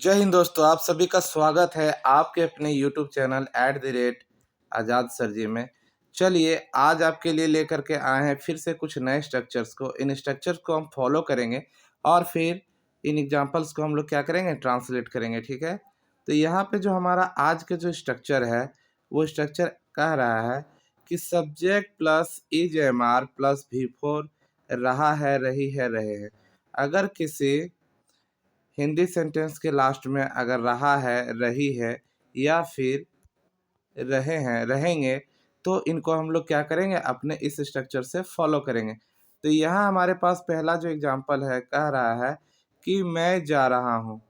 जय हिंद दोस्तों, आप सभी का स्वागत है आपके अपने यूट्यूब चैनल आज़ाद सर जी में। चलिए आज आपके लिए लेकर के आए हैं फिर से कुछ नए स्ट्रक्चर्स को। इन स्ट्रक्चर्स को हम फॉलो करेंगे और फिर इन एग्जांपल्स को हम लोग क्या करेंगे, ट्रांसलेट करेंगे। ठीक है, तो यहाँ पे जो हमारा आज के जो स्ट्रक्चर है वो स्ट्रक्चर कह रहा है कि subject plus is am are plus V four रहा है, रही है, रहे हैं। अगर किसी हिंदी सेंटेंस के लास्ट में अगर रहा है, रही है या फिर रहे हैं, रहेंगे, तो इनको हम लोग क्या करेंगे, अपने इस स्ट्रक्चर से फॉलो करेंगे। तो यहाँ हमारे पास पहला जो एग्जांपल है कह रहा है कि मैं जा रहा हूँ।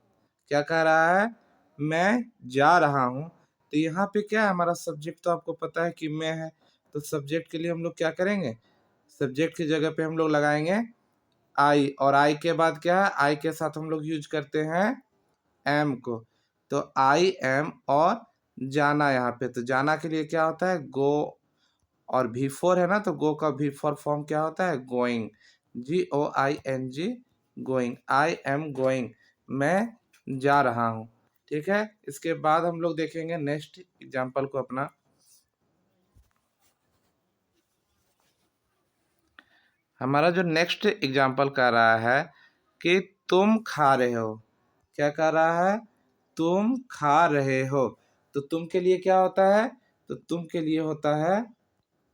क्या कह रहा है? मैं जा रहा हूँ। तो यहाँ पे क्या है, हमारा सब्जेक्ट तो आपको पता है कि मैं है। तो सब्जेक्ट के लिए हम लोग क्या करेंगे, सब्जेक्ट की जगह पे हम लोग लगाएंगे आई, और आई के बाद क्या है, आई के साथ हम लोग यूज करते हैं एम को। तो आई एम और जाना, यहाँ पे तो जाना के लिए क्या होता है, गो, और भी फोर है ना, तो गो का भी फोर फॉर्म क्या होता है, going, GOING, going. I am going, मैं जा रहा हूँ। ठीक है, इसके बाद हम लोग देखेंगे नेक्स्ट एग्जाम्पल को अपना। हमारा जो नेक्स्ट एग्जाम्पल कर रहा है कि तुम खा रहे हो। क्या कर रहा है, तुम खा रहे हो। तो तुम के लिए क्या होता है, तो तुम के लिए होता है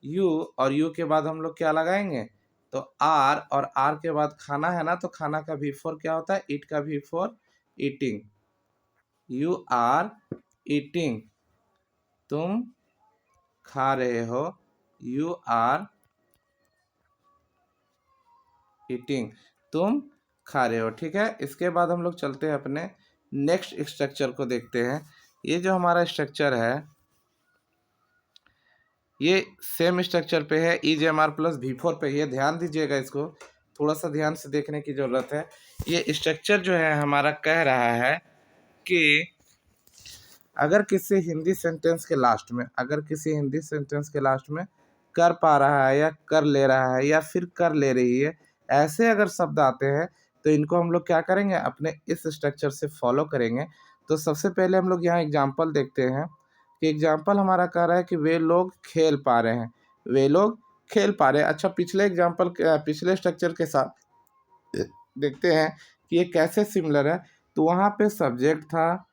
यू, और यू के बाद हम लोग क्या लगाएंगे, तो आर, और आर के बाद खाना है ना, तो खाना का भी फोर क्या होता है, ईट का V four eating. You are eating, तुम खा रहे हो, यू आर ईटिंग, तुम खा रहे हो। ठीक है, इसके बाद हम लोग चलते हैं अपने नेक्स्ट स्ट्रक्चर को देखते हैं। ये जो हमारा स्ट्रक्चर है ये सेम स्ट्रक्चर पे है, is am are plus V four पे। ये ध्यान दीजिएगा, इसको थोड़ा सा ध्यान से देखने की ज़रूरत है। ये स्ट्रक्चर जो है हमारा कह रहा है कि अगर किसी हिंदी सेंटेंस के लास्ट में, अगर किसी हिंदी सेंटेंस के लास्ट में कर पा रहा है या कर ले रहा है या फिर कर ले रही है, ऐसे अगर शब्द आते हैं तो इनको हम लोग क्या करेंगे, अपने इस स्ट्रक्चर से फॉलो करेंगे। तो सबसे पहले हम लोग यहाँ एग्जाम्पल देखते हैं कि एग्जाम्पल हमारा कह रहा है कि वे लोग खेल पा रहे हैं, वे लोग खेल पा रहे हैं। अच्छा, पिछले एग्जाम्पल, पिछले स्ट्रक्चर के साथ देखते हैं कि ये कैसे सिमिलर है। तो वहाँ पे सब्जेक्ट था,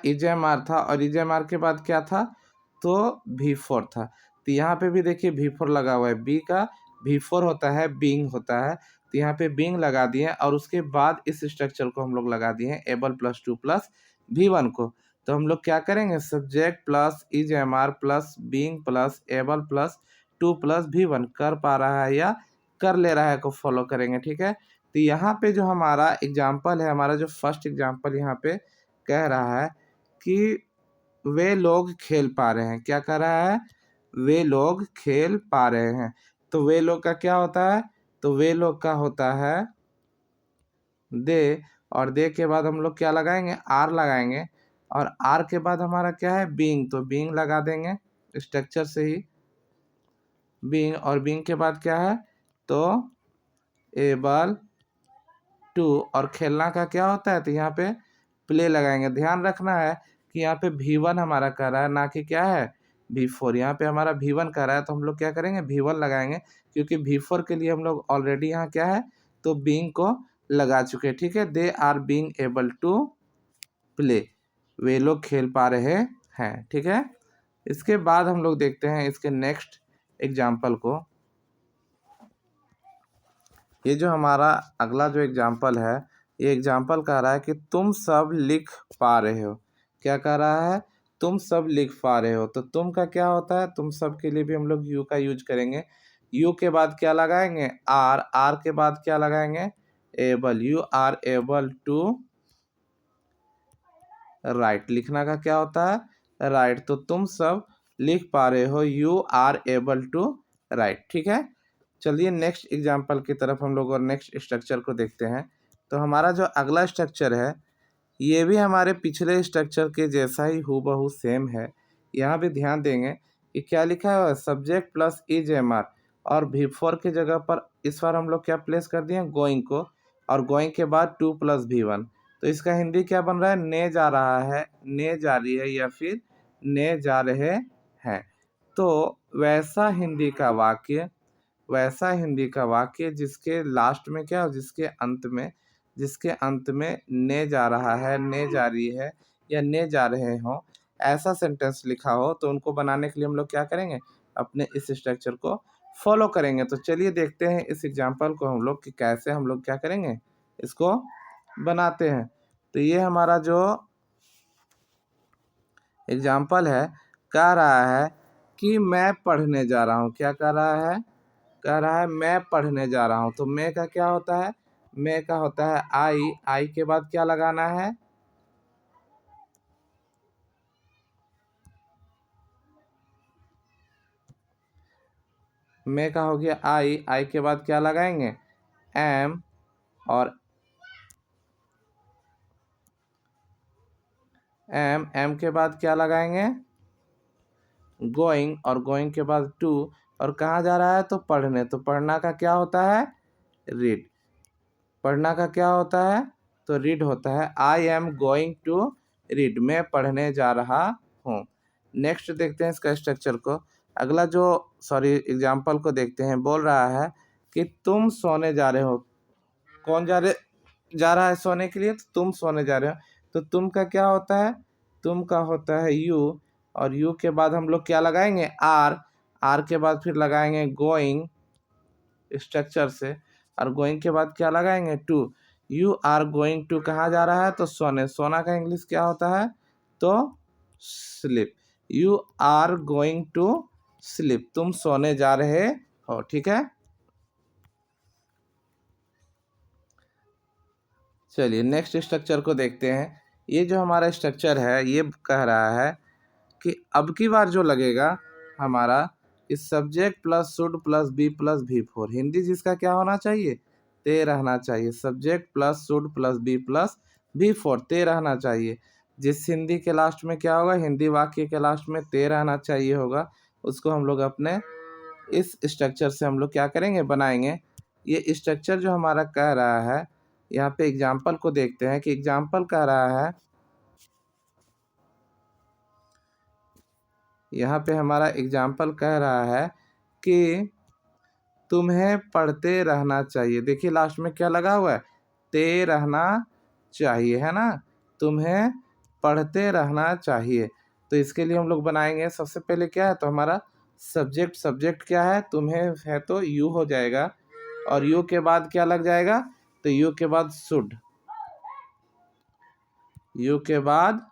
इजेएमआर था, और इजेएमआर के बाद क्या था, तो भी फोर था। तो यहाँ पे भी देखिए भी फोर लगा हुआ है, बी का भी फोर होता है, बीइंग होता है। तो यहाँ पे बीइंग लगा दिए और उसके बाद इस स्ट्रक्चर को हम लोग लगा दिए हैं able plus to plus V one को। तो हम लोग क्या करेंगे, सब्जेक्ट प्लस इजेएमआर plus being plus able plus to plus V one, कर पा रहा है या कर ले रहा है को फॉलो करेंगे। ठीक है, तो यहाँ पे जो हमारा एग्जाम्पल है, हमारा जो फर्स्ट एग्जाम्पल यहाँ पे कह रहा है कि वे लोग खेल पा रहे हैं। क्या कह रहा है, वे लोग खेल पा रहे हैं। तो वे लोग का क्या होता है, तो वे लोग का होता है दे, और दे के बाद हम लोग क्या लगाएंगे, आर लगाएंगे, और आर के बाद हमारा क्या है, बीइंग। तो बीइंग लगा देंगे स्ट्रक्चर से ही, बीइंग, और बीइंग के बाद क्या है, तो एबल टू, और खेलना का क्या होता है, तो यहाँ पे प्ले लगाएंगे। ध्यान रखना है कि यहाँ पे V1 हमारा कर रहा है, ना कि क्या है, V4। यहाँ पे हमारा V1 कर रहा है, तो हम लोग क्या करेंगे, V1 लगाएंगे, क्योंकि V4 के लिए हम लोग ऑलरेडी यहाँ क्या है, तो बीइंग को लगा चुके हैं। ठीक है, they are being able to play, वे लोग खेल पा रहे हैं। ठीक है, इसके बाद हम लोग देखते हैं इसके नेक्स्ट एग्जाम्पल को। ये जो हमारा अगला जो एग्जाम्पल है, ये एग्जाम्पल कह रहा है कि तुम सब लिख पा रहे हो। क्या कह रहा है, तुम सब लिख पा रहे हो। तो तुम का क्या होता है, तुम सब के लिए भी हम लोग यू का यूज करेंगे। यू के बाद क्या लगाएंगे, आर, आर के बाद क्या लगाएंगे, able, you are able to write. लिखना का क्या होता है, राइट। तो तुम सब लिख पा रहे हो, you are able to write. ठीक है, चलिए नेक्स्ट एग्जाम्पल की तरफ हम लोग और नेक्स्ट स्ट्रक्चर को देखते हैं। तो हमारा जो अगला स्ट्रक्चर है ये भी हमारे पिछले स्ट्रक्चर के जैसा ही हूबहू सेम है। यहाँ भी ध्यान देंगे कि क्या लिखा हुआ है, subject plus is am are, और भी फोर की जगह पर इस बार हम लोग क्या प्लेस कर दिए, गोइंग को। और गोइंग के बाद टू प्लस भी1। तो इसका हिंदी क्या बन रहा है, ने जा रहा है, ने जा रही है, या फिर ने जा रहे हैं। तो वैसा हिंदी का वाक्य, वैसा हिंदी का वाक्य जिसके लास्ट में क्या हो, जिसके अंत में ने जा रहा है, ने जा रही है, या ने जा रहे हो, ऐसा सेंटेंस लिखा हो, तो उनको बनाने के लिए हम लोग क्या करेंगे, अपने इस स्ट्रक्चर को फॉलो करेंगे। तो चलिए देखते हैं इस एग्जाम्पल को हम लोग कि कैसे हम लोग क्या करेंगे, इसको बनाते हैं। तो ये हमारा जो एग्जाम्पल है, कह रहा है कि मैं पढ़ने जा रहा हूँ। क्या कह रहा है, कह रहा है मैं पढ़ने जा रहा हूँ। तो मैं का क्या होता है, मैं का होता है आई के बाद क्या लगाना है, मैं का हो गया आई के बाद क्या लगाएंगे, एम, और एम के बाद क्या लगाएंगे, गोइंग, और गोइंग के बाद टू, और कहाँ जा रहा है, तो पढ़ने। तो पढ़ना का क्या होता है, रीड। पढ़ना का क्या होता है, तो रीड होता है। I am going to read, मैं पढ़ने जा रहा हूँ। नेक्स्ट देखते हैं इसका स्ट्रक्चर को। अगला जो एग्जाम्पल को देखते हैं, बोल रहा है कि तुम सोने जा रहे हो। कौन जा रहा है सोने के लिए, तो तुम सोने जा रहे हो। तो तुम का क्या होता है, तुम का होता है यू, और यू के बाद हम लोग क्या लगाएंगे, आर के बाद फिर लगाएंगे गोइंग स्ट्रक्चर से, और गोइंग के बाद क्या लगाएंगे, to. You are going to कहाँ जा रहा है, तो सोने। सोना का इंग्लिश क्या होता है, तो sleep. You are going to sleep, तुम सोने जा रहे हो। ठीक है, चलिए नेक्स्ट स्ट्रक्चर को देखते हैं। ये जो हमारा स्ट्रक्चर है, ये कह रहा है कि अब की बार जो लगेगा हमारा, इस subject plus should plus be plus V four, Hindi जिसका क्या होना चाहिए, ते रहना चाहिए। Subject plus should plus be plus V four, ते रहना चाहिए। जिस हिंदी के लास्ट में क्या होगा, हिंदी वाक्य के लास्ट में ते रहना चाहिए होगा, उसको हम लोग अपने इस स्ट्रक्चर से हम लोग क्या करेंगे, बनाएंगे। ये स्ट्रक्चर जो हमारा कह रहा है, यहाँ पे एग्जाम्पल को देखते हैं कि एग्जाम्पल कह रहा है, यहाँ पे हमारा एग्जाम्पल कह रहा है कि तुम्हें पढ़ते रहना चाहिए। देखिए लास्ट में क्या लगा हुआ है, ते रहना चाहिए, है ना, तुम्हें पढ़ते रहना चाहिए। तो इसके लिए हम लोग बनाएंगे, सबसे पहले क्या है, तो हमारा सब्जेक्ट क्या है, तुम्हें है, तो यू हो जाएगा, और यू के बाद क्या लग जाएगा, तो यू के बाद शुड, यू के बाद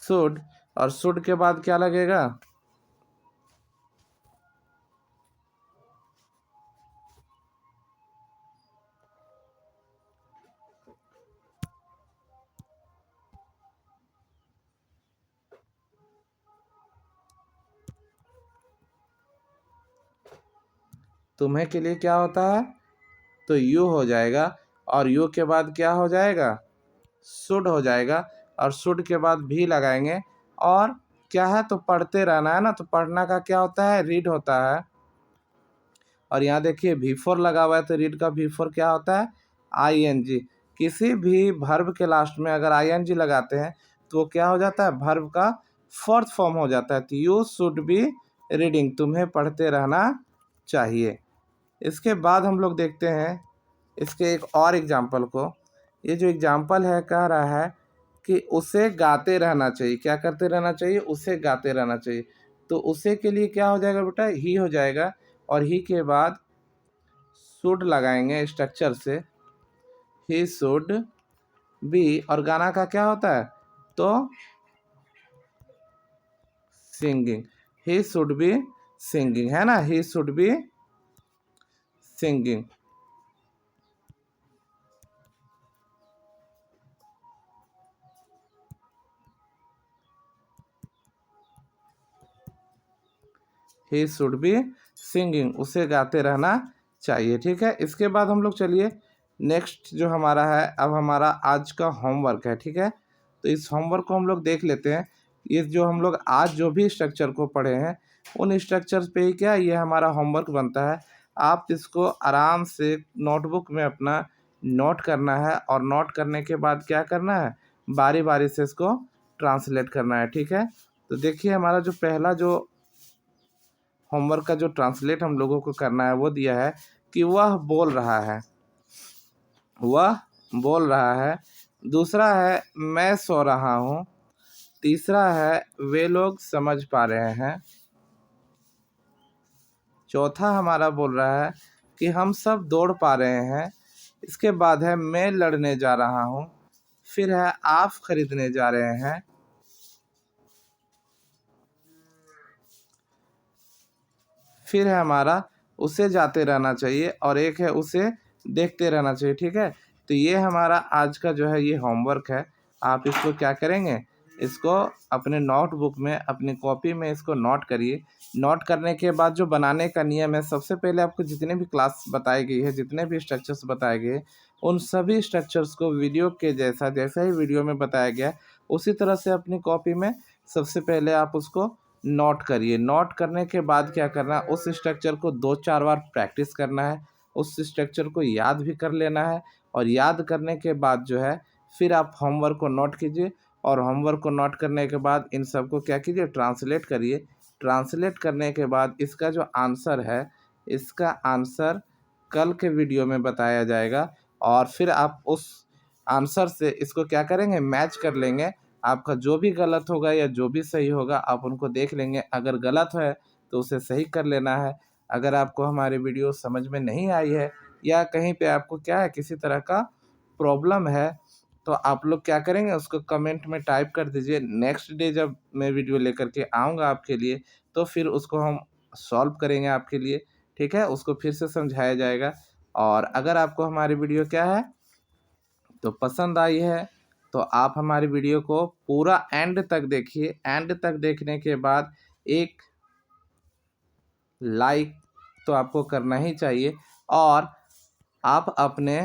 शुड, और शुड के बाद क्या लगेगा, तुम्हें के लिए क्या होता है, तो यू हो जाएगा, और यू के बाद क्या हो जाएगा, शुड हो जाएगा, और शुड के बाद भी लगाएंगे। और क्या है, तो पढ़ते रहना है ना, तो पढ़ना का क्या होता है, रीड होता है। और यहाँ देखिए भी4 लगा हुआ है, तो रीड का भी4 क्या होता है, आईएनजी। किसी भी वर्ब के लास्ट में अगर आईएनजी लगाते हैं तो वो क्या हो जाता है, वर्ब का फोर्थ फॉर्म हो जाता है। तो यू शुड बी रीडिंग, तुम्हें पढ़ते रहना चाहिए। इसके बाद हम लोग देखते हैं इसके एक और एग्जाम्पल को। ये जो एग्जाम्पल है, कह रहा है कि उसे गाते रहना चाहिए। क्या करते रहना चाहिए, उसे गाते रहना चाहिए। तो उसे के लिए क्या हो जाएगा बेटा, ही हो जाएगा, और ही के बाद शुड लगाएंगे स्ट्रक्चर से, ही शुड बी, और गाना का क्या होता है, तो singing, he should be singing, है ना, he should be singing. He should be singing, उसे गाते रहना चाहिए। ठीक है, इसके बाद हम लोग चलिए नेक्स्ट जो हमारा है, अब हमारा आज का होमवर्क है। ठीक है, तो इस होमवर्क को हम लोग देख लेते हैं। ये जो हम लोग आज जो भी स्ट्रक्चर को पढ़े हैं, उन स्ट्रक्चर्स पे ही क्या ये हमारा होमवर्क बनता है। आप इसको आराम से नोटबुक में अपना नोट करना है और नोट करने के बाद क्या करना है, बारी बारी से इसको ट्रांसलेट करना है। ठीक है, तो देखिए हमारा जो पहला जो होमवर्क का जो ट्रांसलेट हम लोगों को करना है वो दिया है कि वह बोल रहा है, वह बोल रहा है। दूसरा है मैं सो रहा हूँ। तीसरा है वे लोग समझ पा रहे हैं। चौथा हमारा बोल रहा है कि हम सब दौड़ पा रहे हैं। इसके बाद है मैं लड़ने जा रहा हूँ। फिर है आप खरीदने जा रहे हैं। फिर है हमारा उसे जाते रहना चाहिए और एक है उसे देखते रहना चाहिए। ठीक है, तो ये हमारा आज का जो है ये होमवर्क है। आप इसको क्या करेंगे, इसको अपने नोटबुक में अपनी कॉपी में इसको नोट करिए। नोट करने के बाद जो बनाने का नियम है, सबसे पहले आपको जितने भी क्लास बताई गई है, जितने भी स्ट्रक्चर्स बताए गए, उन सभी स्ट्रक्चर्स को वीडियो के जैसा ही वीडियो में बताया गया है उसी तरह से अपनी कॉपी में सबसे पहले आप उसको नोट करिए। नोट करने के बाद क्या करना है, उस स्ट्रक्चर को 2-4 बार प्रैक्टिस करना है, उस स्ट्रक्चर को याद भी कर लेना है और याद करने के बाद जो है फिर आप होमवर्क को नोट कीजिए और होमवर्क को नोट करने के बाद इन सबको क्या कीजिए, ट्रांसलेट करिए। ट्रांसलेट करने के बाद इसका जो आंसर है, इसका आंसर कल के वीडियो में बताया जाएगा और फिर आप उस आंसर से इसको क्या करेंगे, मैच कर लेंगे। आपका जो भी गलत होगा या जो भी सही होगा आप उनको देख लेंगे। अगर गलत है तो उसे सही कर लेना है। अगर आपको हमारी वीडियो समझ में नहीं आई है या कहीं पे आपको क्या है किसी तरह का प्रॉब्लम है, तो आप लोग क्या करेंगे, उसको कमेंट में टाइप कर दीजिए। नेक्स्ट डे जब मैं वीडियो लेकर के आऊँगा आपके लिए तो फिर उसको हम सॉल्व करेंगे आपके लिए। ठीक है, उसको फिर से समझाया जाएगा। और अगर आपको हमारी वीडियो क्या है तो पसंद आई है तो आप हमारी वीडियो को पूरा एंड तक देखिए। एंड तक देखने के बाद एक लाइक तो आपको करना ही चाहिए और आप अपने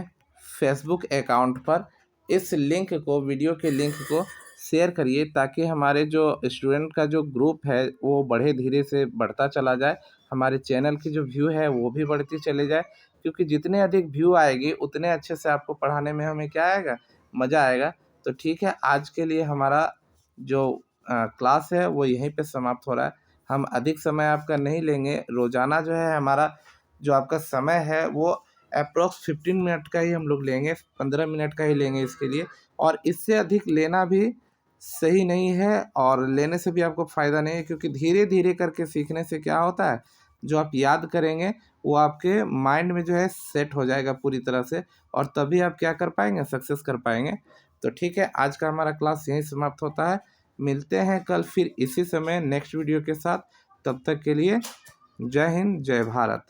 फेसबुक अकाउंट पर इस लिंक को, वीडियो के लिंक को शेयर करिए ताकि हमारे जो स्टूडेंट का जो ग्रुप है वो बढ़े, धीरे से बढ़ता चला जाए। हमारे चैनल की जो व्यू है वो भी बढ़ती चली जाए, क्योंकि जितने अधिक व्यू आएगी उतने अच्छे से आपको पढ़ाने में हमें क्या आएगा, मज़ा आएगा। तो ठीक है, आज के लिए हमारा जो क्लास है वो यहीं पे समाप्त हो रहा है। हम अधिक समय आपका नहीं लेंगे। रोज़ाना जो है हमारा जो आपका समय है वो अप्रॉक्स 15 मिनट का ही हम लोग लेंगे, 15 मिनट का ही लेंगे इसके लिए। और इससे अधिक लेना भी सही नहीं है और लेने से भी आपको फ़ायदा नहीं है, क्योंकि धीरे धीरे करके सीखने से क्या होता है, जो आप याद करेंगे वो आपके माइंड में जो है सेट हो जाएगा पूरी तरह से और तभी आप क्या कर पाएंगे, सक्सेस कर पाएंगे। तो ठीक है, आज का हमारा क्लास यहीं समाप्त होता है। मिलते हैं कल फिर इसी समय नेक्स्ट वीडियो के साथ। तब तक के लिए जय हिंद, जय भारत।